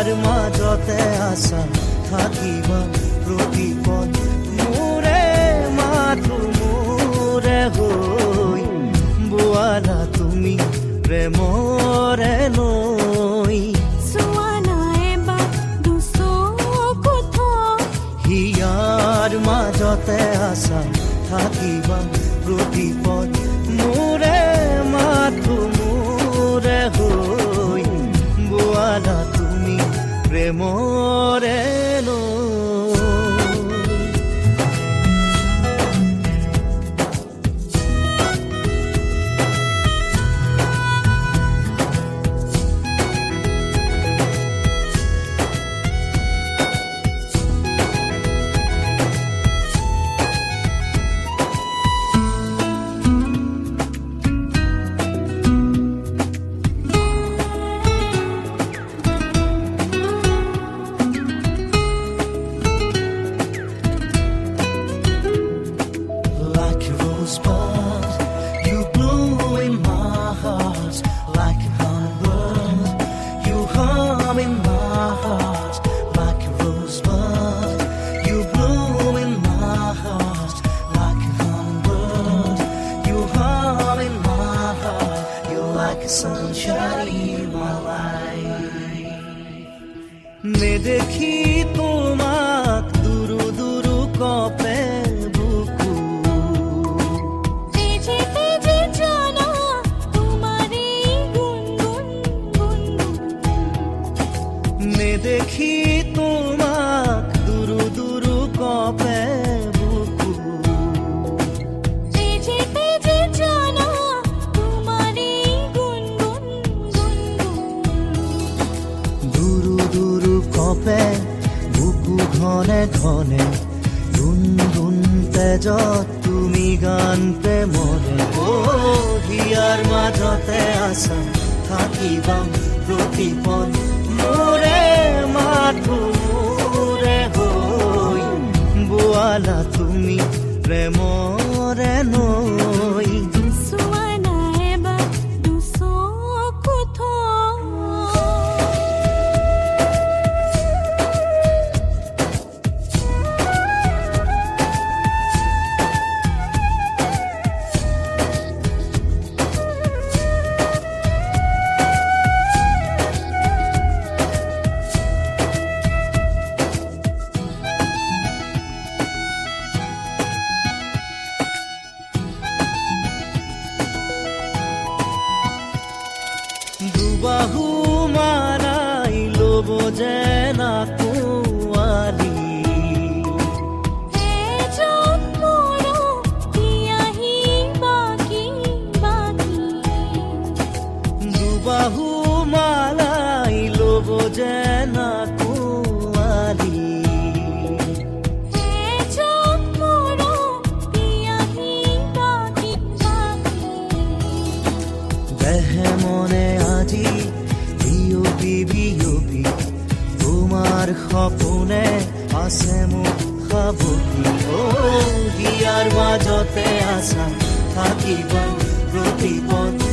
হিয়াৰ মাজতে আছা থাকিবা প্ৰতিপদ মোৰে মাথো মোৰে হৈ বোৱালা তুমি প্ৰেমৰে নৈ হিয়াৰ মাজতে আছা থাকিবা প্ৰতিপদ মোৰে মাথো মোৰে হৈ বোৱালা তুমি প্ৰেমৰে নৈ নেদেখি তোমাক দুৰু দুৰু কপে বুকু নেদেখি তোমাক দুৰু দুৰু কপে বুকু দুৰু দুৰু কপে বুকু ঘনে ঘনে দুন দুন তেজত তুমি গান প্ৰেমৰে হিয়াৰ মাজতে আছা থাকিবা প্ৰতিপদ মোৰে মাথো মোৰে হৈ বোৱালা তুমি প্ৰেমৰে নৈ দুবাহু মাৰাই ল'ব যেন কোৱালি দুবাহু মাৰাই ল'ব যেন কোৱালি দেহে মনে আজি বিয়পি বিয়পি তোমাৰ সপোনে আছে মোক সাবটি হিয়াৰ মাজতে আছা থাকিবা প্ৰতিপদ